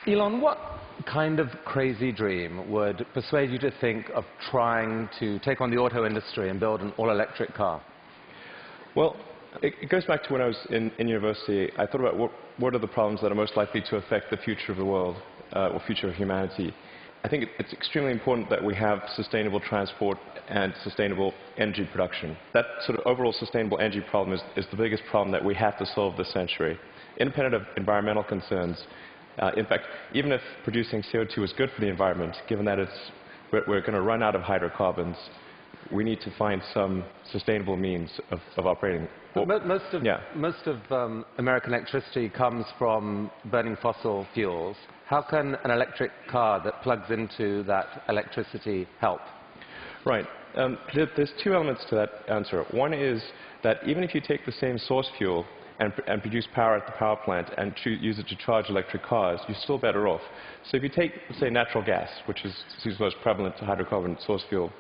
Elon, what kind of crazy dream would persuade you to think of trying to take on the auto industry and build an all-electric car? Well, it goes back to when I was in university. I thought about what are the problems that are most likely to affect the future of the world, or future of humanity. I think it's extremely important that we have sustainable transport and sustainable energy production. That sort of overall sustainable energy problem is the biggest problem that we have to solve this century. Independent of environmental concerns, in fact, even if producing CO2 is good for the environment, given that we're going to run out of hydrocarbons, we need to find some sustainable means of operating. Most of American electricity comes from burning fossil fuels. How can an electric car that plugs into that electricity help? Right. There's two elements to that answer. One is that even if you take the same source fuel and produce power at the power plant and use it to charge electric cars, you're still better off. So if you take, say, natural gas, which is most prevalent to hydrocarbon source fuel,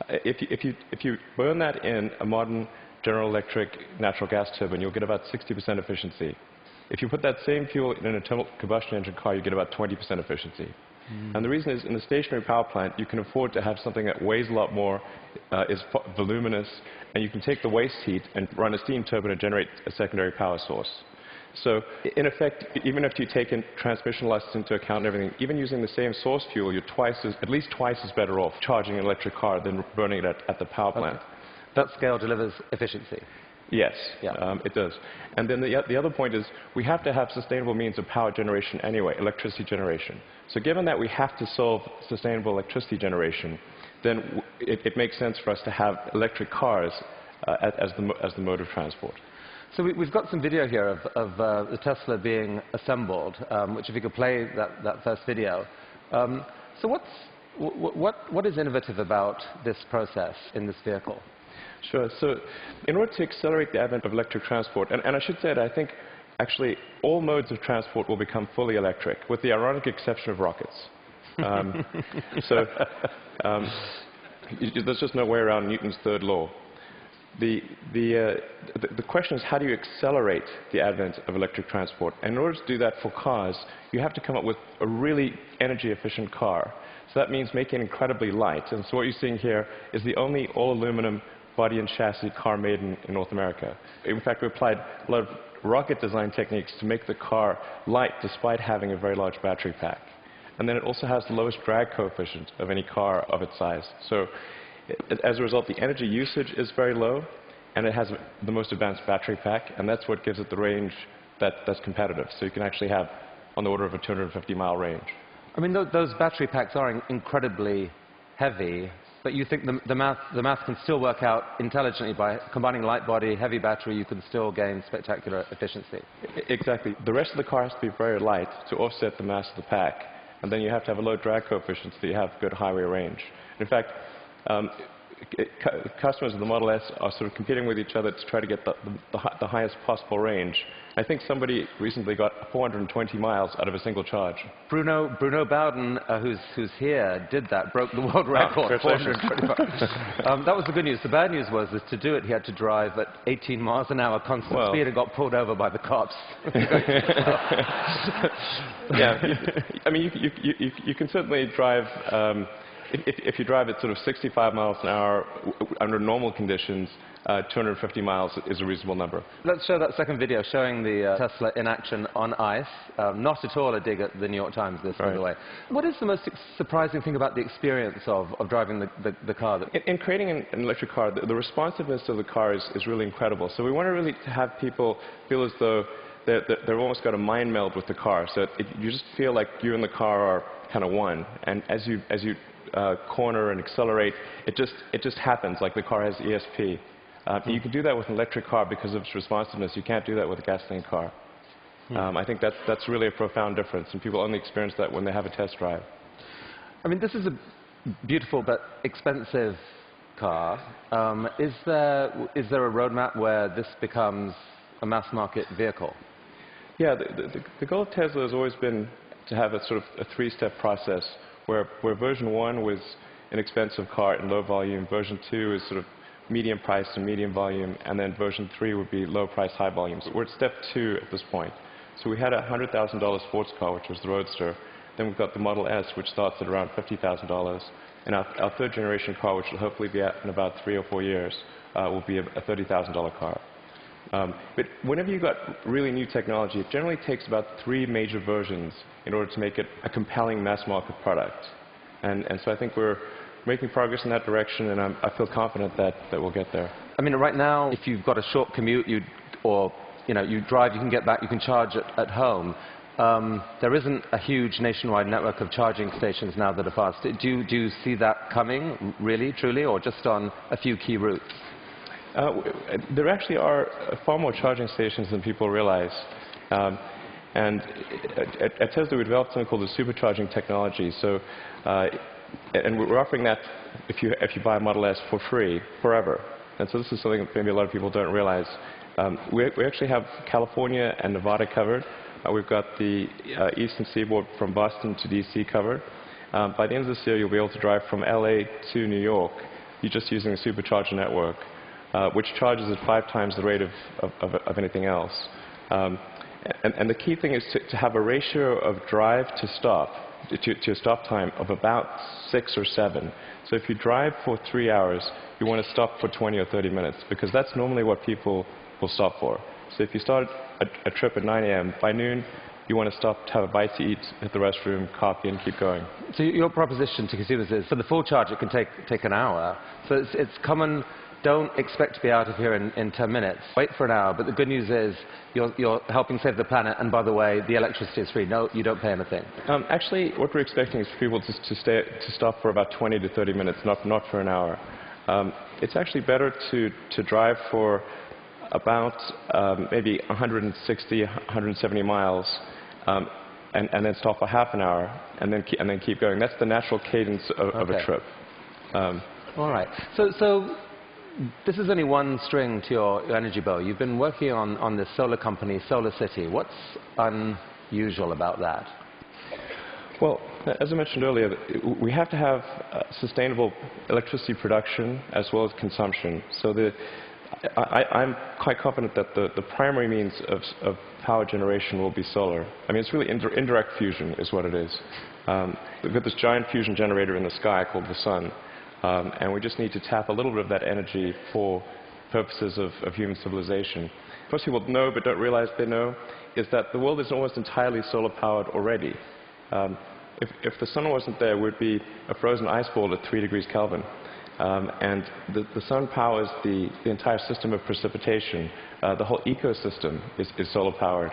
if you burn that in a modern General Electric natural gas turbine, you'll get about 60% efficiency. If you put that same fuel in an internal combustion engine car, you get about 20% efficiency. And the reason is, in the stationary power plant, you can afford to have something that weighs a lot more, is voluminous, and you can take the waste heat and run a steam turbine and generate a secondary power source. So, in effect, even if you take in transmission losses into account and everything, even using the same source fuel, you're at least twice as better off charging an electric car than burning it at the power plant. Okay. That scale delivers efficiency. Yes, yeah. It does. And then the other point is we have to have sustainable means of power generation anyway, electricity generation. So given that we have to solve sustainable electricity generation, then it makes sense for us to have electric cars as the mode of transport. So we've got some video here of the Tesla being assembled, which if you could play that first video. So what is innovative about this process in this vehicle? Sure. So in order to accelerate the advent of electric transport, and I should say that I think actually all modes of transport will become fully electric, with the ironic exception of rockets. There's just no way around Newton's third law. The question is, how do you accelerate the advent of electric transport? And in order to do that for cars, you have to come up with a really energy-efficient car. So that means making it incredibly light. And so what you're seeing here is the only all-aluminum body and chassis car made in North America. In fact, we applied a lot of rocket design techniques to make the car light despite having a very large battery pack. And then it also has the lowest drag coefficient of any car of its size. So as a result, the energy usage is very low, and it has the most advanced battery pack, and that's what gives it the range that's competitive. So you can actually have on the order of a 250-mile range. I mean, those battery packs are incredibly heavy, but you think the math can still work out intelligently by combining light body, heavy battery, you can still gain spectacular efficiency. Exactly. The rest of the car has to be very light to offset the mass of the pack, and then you have to have a low drag coefficient so you have good highway range. In fact, customers of the Model S are sort of competing with each other to try to get the highest possible range. I think somebody recently got 420 miles out of a single charge. Bruno Bowden, who's here, did that, broke the world record. 425. That was the good news. The bad news was that to do it, he had to drive at 18 miles an hour constant speed and got pulled over by the cops. Yeah, I mean, you can certainly drive. If you drive at sort of 65 miles an hour under normal conditions, 250 miles is a reasonable number. Let's show that second video showing the Tesla in action on ice. Not at all a dig at the New York Times, this, by the way. What is the most surprising thing about the experience of driving the car? In creating an electric car, the responsiveness of the car is really incredible. So we want to really have people feel as though they've almost got a mind meld with the car. So you just feel like you and the car are kind of one. And as you corner and accelerate, it just happens, like the car has ESP. You can do that with an electric car because of its responsiveness. You can't do that with a gasoline car. I think that's really a profound difference, and people only experience that when they have a test drive. I mean, this is a beautiful but expensive car. Is there a roadmap where this becomes a mass-market vehicle? Yeah, the goal of Tesla has always been to have a sort of a three-step process where version 1 was an expensive car in low volume, version 2 is sort of medium price and medium volume, and then version 3 would be low price, high volume. So we're at step 2 at this point. So we had a $100,000 sports car, which was the Roadster. Then we've got the Model S, which starts at around $50,000. And our third generation car, which will hopefully be out in about 3 or 4 years, will be a $30,000 car. But whenever you've got really new technology, it generally takes about 3 major versions in order to make it a compelling mass market product. And so I think we're making progress in that direction, and I feel confident that we'll get there. I mean, right now, if you've got a short commute, you drive, you can get back, you can charge at home. There isn't a huge nationwide network of charging stations now that are fast. Do you see that coming, really, truly, or just on a few key routes? There actually are far more charging stations than people realize. And at Tesla, we developed something called the supercharging technology. So, and we're offering that if you buy a Model S for free, forever. And so this is something that maybe a lot of people don't realize. We actually have California and Nevada covered. We've got the eastern seaboard from Boston to D.C. covered. By the end of this year, you'll be able to drive from L.A. to New York. You're just using the supercharger network, which charges at 5 times the rate of anything else. And the key thing is to have a ratio of drive to stop, to a stop time of about 6 or 7. So if you drive for 3 hours, you want to stop for 20 or 30 minutes, because that's normally what people will stop for. So if you start a trip at 9 a.m., by noon, you want to stop to have a bite to eat, hit the restroom, coffee, and keep going. So your proposition to consumers is, for the full charge, it can take an hour. So it's common. Don't expect to be out of here in 10 minutes. Wait for an hour. But the good news is you're helping save the planet. And by the way, the electricity is free. No, you don't pay anything. Actually, what we're expecting is for people to stop for about 20 to 30 minutes, not for an hour. It's actually better to drive for about maybe 160, 170 miles, and then stop for half an hour, and then keep going. That's the natural cadence of a trip. All right. So this is only one string to your energy bow. You've been working on this solar company, SolarCity. What's unusual about that? Well, as I mentioned earlier, we have to have sustainable electricity production as well as consumption. So I'm quite confident that the primary means of power generation will be solar. I mean, it's really indirect fusion is what it is. We've got this giant fusion generator in the sky called the sun, and we just need to tap a little bit of that energy for purposes of human civilization. Most people know but don't realize they know is that the world is almost entirely solar-powered already. If the sun wasn't there, we'd be a frozen ice ball at 3 degrees Kelvin. And the sun powers the entire system of precipitation. The whole ecosystem is solar-powered.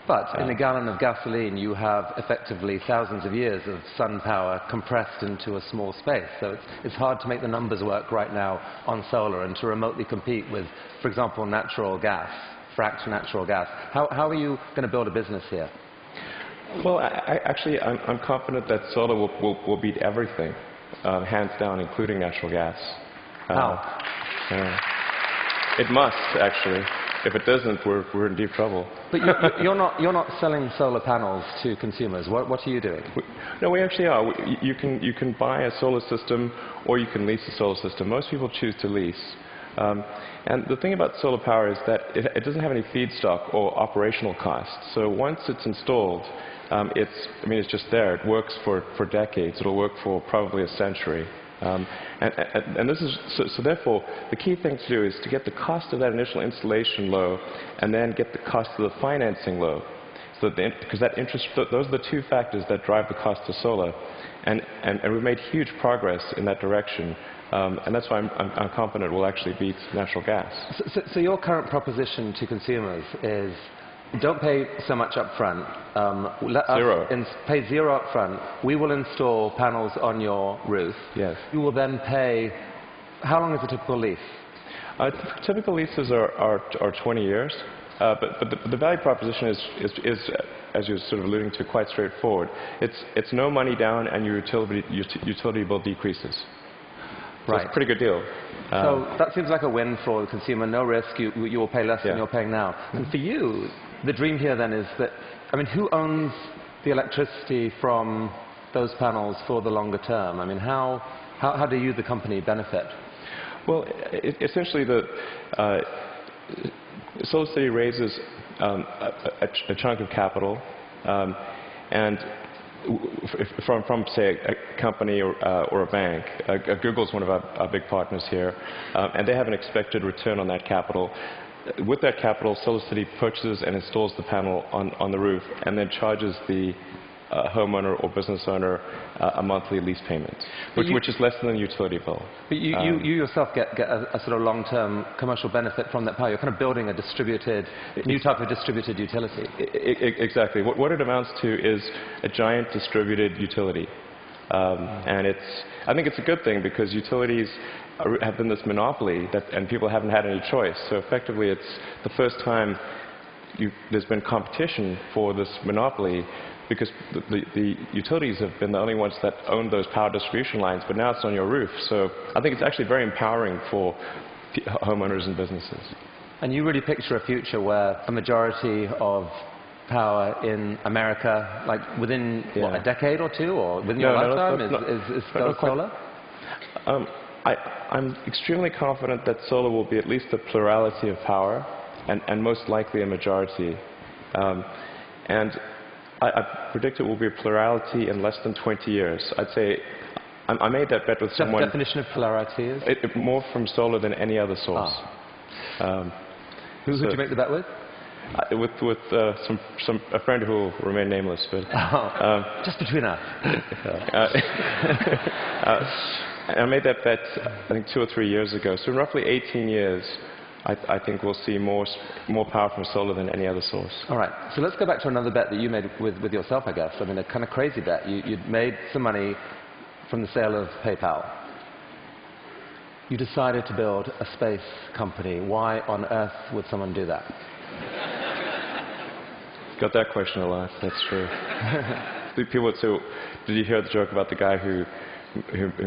But in a gallon of gasoline, you have effectively thousands of years of sun power compressed into a small space. So it's hard to make the numbers work right now on solar and to remotely compete with, for example, natural gas, fracked natural gas. How are you going to build a business here? Well, actually, I'm confident that solar will beat everything, hands down, including natural gas. How? It must, actually. If it doesn't, we're in deep trouble. But you're not selling solar panels to consumers. What are you doing? No, we actually are. You can buy a solar system, or you can lease a solar system. Most people choose to lease. And the thing about solar power is that it doesn't have any feedstock or operational costs. So once it's installed, it's just there. It works for decades. It'll work for probably a century. And this is so therefore the key thing to do is to get the cost of that initial installation low, and then get the cost of the financing low. So because that interest, those are the two factors that drive the cost of solar, and we've made huge progress in that direction. And that's why I'm confident we'll actually beat natural gas. So your current proposition to consumers is, don't pay so much up front. Zero. Pay zero up front. We will install panels on your roof. Yes. You will then pay. How long is a typical lease? Typical leases are 20 years. But the value proposition is, as you're sort of alluding to, quite straightforward. It's no money down, and your utility bill decreases. So Right. It's a pretty good deal. So that seems like a win for the consumer. No risk. You will pay less than you're paying now. And for you, the dream here then is that, who owns the electricity from those panels for the longer term? how do you, the company, benefit? Well, essentially, SolarCity raises a chunk of capital, and from say a company or a bank. Google's one of our big partners here, and they have an expected return on that capital. With that capital, SolarCity purchases and installs the panel on the roof, and then charges the homeowner or business owner a monthly lease payment, which is less than the utility bill. But you yourself get a sort of long-term commercial benefit from that power. You're kind of building a distributed, new type of distributed utility. Exactly. What it amounts to is a giant distributed utility. And I think it's a good thing because utilities have been this monopoly and people haven't had any choice. So effectively, it's the first time there's been competition for this monopoly, because the utilities have been the only ones that own those power distribution lines, but now it's on your roof. So I think it's actually very empowering for homeowners and businesses. And you really picture a future where a majority of power in America, like within what, a decade or two, or within your lifetime, is solar? I'm extremely confident that solar will be at least a plurality of power, and most likely a majority. And I predict it will be a plurality in less than 20 years. I'd say I made that bet with someone. What's the definition of plurality is? More from solar than any other source. Who did you make the bet with? With a friend who will remain nameless, but just between us. I made that bet, I think, 2 or 3 years ago. So in roughly 18 years, I think we'll see more power from solar than any other source. All right. So let's go back to another bet that you made with yourself, I guess. I mean, a kind of crazy bet. You'd made some money from the sale of PayPal. You decided to build a space company. Why on earth would someone do that? Got that question a lot. That's true. People would say, did you hear the joke about the guy who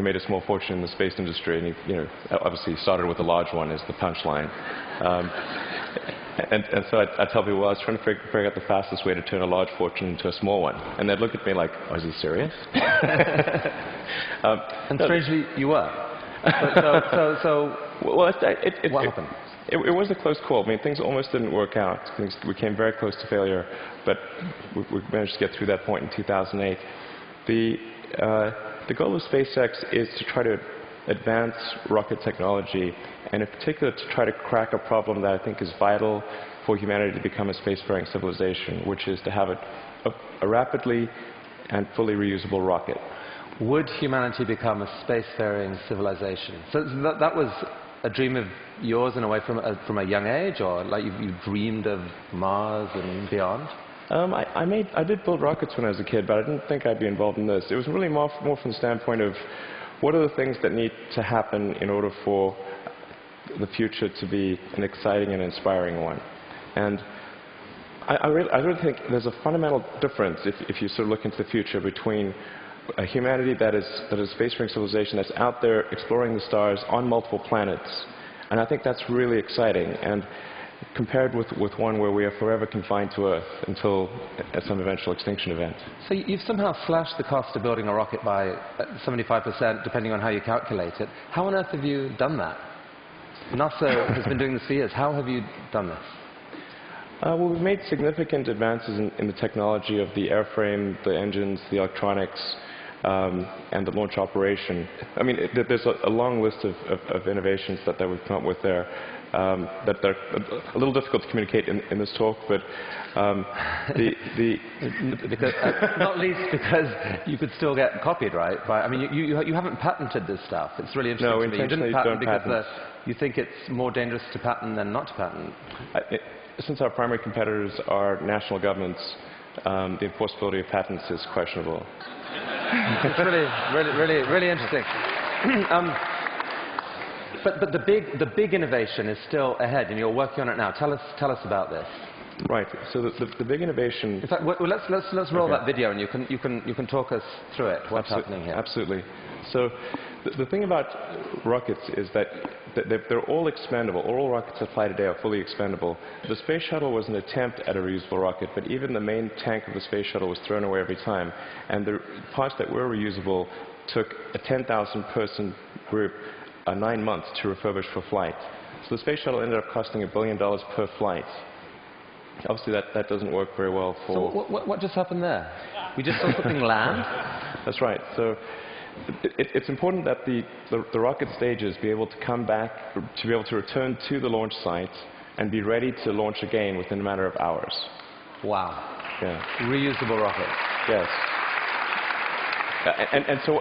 made a small fortune in the space industry, and he, obviously started with a large one as the punchline. And so I tell people, well, I was trying to figure out the fastest way to turn a large fortune into a small one. And they'd look at me like, oh, is he serious? And strangely, you were. Well, what happened? It was a close call. I mean, things almost didn't work out. We came very close to failure, but we managed to get through that point in 2008. The goal of SpaceX is to try to advance rocket technology, and in particular to try to crack a problem that I think is vital for humanity to become a spacefaring civilization, which is to have a rapidly and fully reusable rocket. Would humanity become a spacefaring civilization? So that was a dream of yours in a way from a young age, or like you dreamed of Mars and beyond? I did build rockets when I was a kid, but I didn't think I'd be involved in this. It was really more from the standpoint of what are the things that need to happen in order for the future to be an exciting and inspiring one. And I really think there's a fundamental difference if you sort of look into the future between a humanity that is a spacefaring civilization that's out there exploring the stars on multiple planets. And I think that's really exciting. And compared with one where we are forever confined to Earth until some eventual extinction event. So you've somehow slashed the cost of building a rocket by 75%, depending on how you calculate it. How on earth have you done that? NASA has been doing this for years. How have you done this? Well, we've made significant advances in the technology of the airframe, the engines, the electronics, and the launch operation. I mean, there's a long list of innovations that we've come up with there. That are a little difficult to communicate in this talk, but because, not least because you could still get copied, right? I mean, you haven't patented this stuff. It's really interesting. No, to me. You didn't patent because you think it's more dangerous to patent than not to patent. Since our primary competitors are national governments, the enforceability of patents is questionable. It's really interesting. But the big innovation is still ahead, and you're working on it now. Tell us about this. Right. So the big innovation. In fact, let's roll that video, and you can talk us through it. What's happening here? Absolutely. So the thing about rockets is that they're all expendable. All rockets that fly today are fully expendable. The space shuttle was an attempt at a reusable rocket, but even the main tank of the space shuttle was thrown away every time. And the parts that were reusable took a 10,000-person group 9 months to refurbish for flight. So the space shuttle ended up costing $1 billion per flight. Obviously, that doesn't work very well for... So what just happened there? We just saw something land? That's right. So it's important that the rocket stages be able to come back, to be able to return to the launch site and be ready to launch again within a matter of hours. Wow. Yeah. Reusable rockets. Yes. And so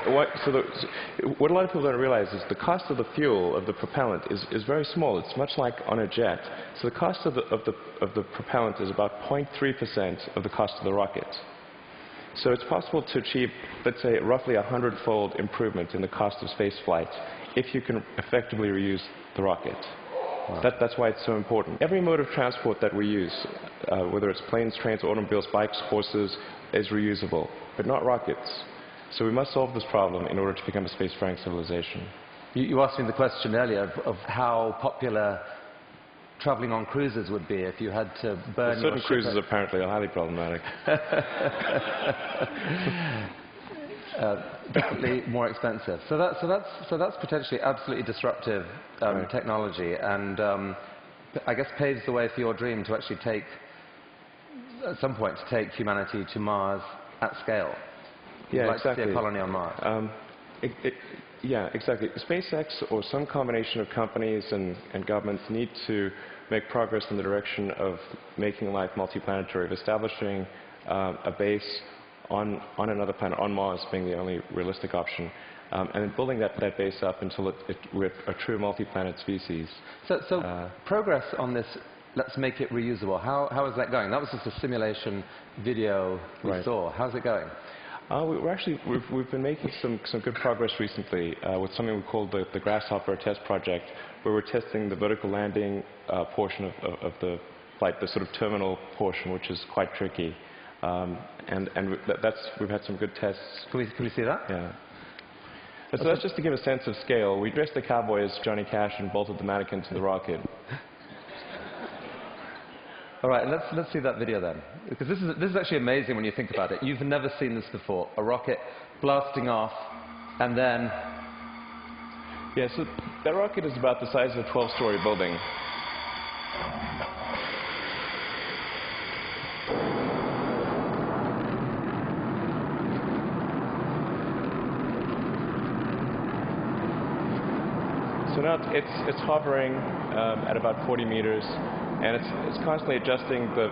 what a lot of people don't realize is the cost of the fuel, of the propellant, is very small. It's much like on a jet. So the cost of the propellant is about 0.3% of the cost of the rocket. So it's possible to achieve, let's say, roughly 100-fold improvement in the cost of space flight if you can effectively reuse the rocket. Wow. That's why it's so important. Every mode of transport that we use, whether it's planes, trains, automobiles, bikes, horses, is reusable, but not rockets. So we must solve this problem in order to become a spacefaring civilization. You asked me the question earlier of how popular traveling on cruises would be if you had to burn your certain cruises apparently are highly problematic. Definitely more expensive. So that's potentially absolutely disruptive technology, and I guess paves the way for your dream to actually take, at some point, to take humanity to Mars at scale. Yeah, like exactly. To see a colony on Mars. Yeah, exactly. SpaceX or some combination of companies and governments need to make progress in the direction of making life multiplanetary, of establishing a base on another planet, on Mars being the only realistic option, and then building that base up until we're a true multi-planet species. So progress on this, let's make it reusable. How is that going? That was just a simulation video we saw. How's it going? We've been making some good progress recently with something we call the Grasshopper test project, where we're testing the vertical landing portion of the flight, the sort of terminal portion, which is quite tricky. We've had some good tests. Can we see that? Yeah. So that's just to give a sense of scale. We dressed the cowboy as Johnny Cash and bolted the mannequin to the rocket. All right, let's see that video then, because this is actually amazing when you think about it. You've never seen this before: a rocket blasting off, and then. Yeah, so that rocket is about the size of a 12-story building. So now it's hovering at about 40 meters, and it's constantly adjusting the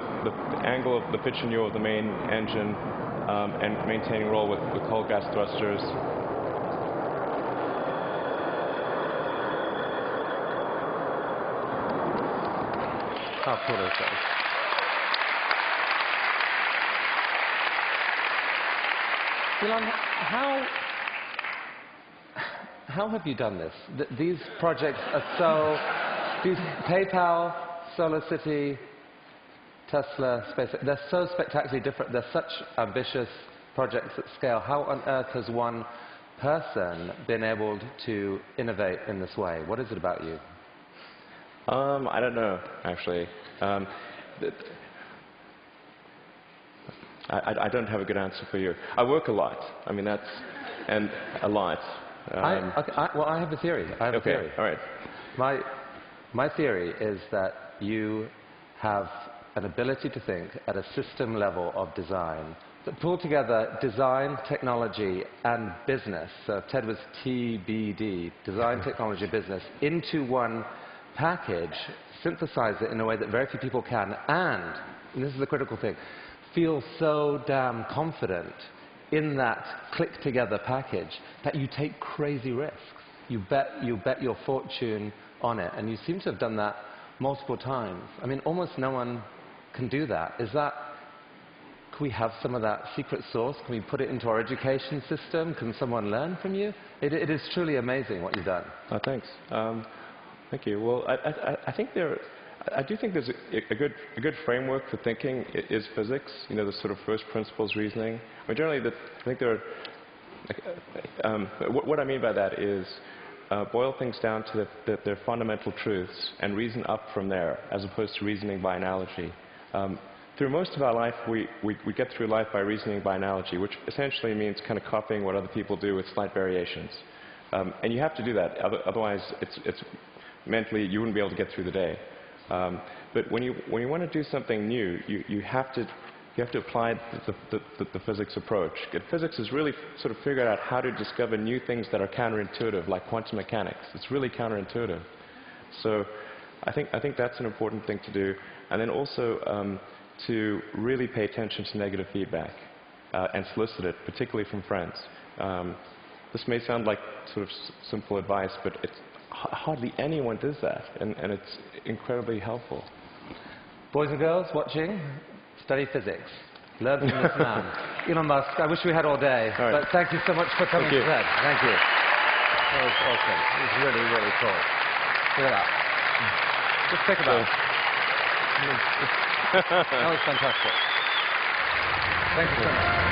angle of the pitch and yaw of the main engine and maintaining roll with cold gas thrusters. How cool is that? Elon, how have you done this? These projects are so... PayPal, SolarCity, Tesla, SpaceX, they're so spectacularly different. They're such ambitious projects at scale. How on earth has one person been able to innovate in this way? What is it about you? I don't know, actually. I don't have a good answer for you. I work a lot. I mean, and a lot. Well, I have a theory. A theory. All right. My theory is that you have an ability to think at a system level of design that pull together design, technology, and business. So TED was TBD, design, technology, business, into one package, synthesize it in a way that very few people can, and this is the critical thing, feel so damn confident in that click-together package that you take crazy risks. You bet your fortune on it, and you seem to have done that multiple times. I mean, almost no one can do that. Can we have some of that secret sauce? Can we put it into our education system? Can someone learn from you? It is truly amazing what you've done. Oh, thanks. Thank you. Well, I do think there's a good framework for thinking is physics. You know, the sort of first principles reasoning. I mean, generally, I think there are. What I mean by that is boil things down to their fundamental truths and reason up from there, as opposed to reasoning by analogy. Through most of our life, we get through life by reasoning by analogy, which essentially means kind of copying what other people do with slight variations. And you have to do that, otherwise it's mentally you wouldn't be able to get through the day. But when you want to do something new, you have to apply the physics approach. Physics has really sort of figured out how to discover new things that are counterintuitive, like quantum mechanics. It's really counterintuitive. So I think that's an important thing to do. And then also to really pay attention to negative feedback and solicit it, particularly from friends. This may sound like sort of simple advice, but hardly anyone does that, and it's incredibly helpful. Boys and girls watching, study physics. Learn from this man. Elon Musk, I wish we had all day, but thank you so much for coming to TED. Thank you. That was awesome. It was really, really cool. Look at that. Just think about it. That was fantastic. Thank you so much.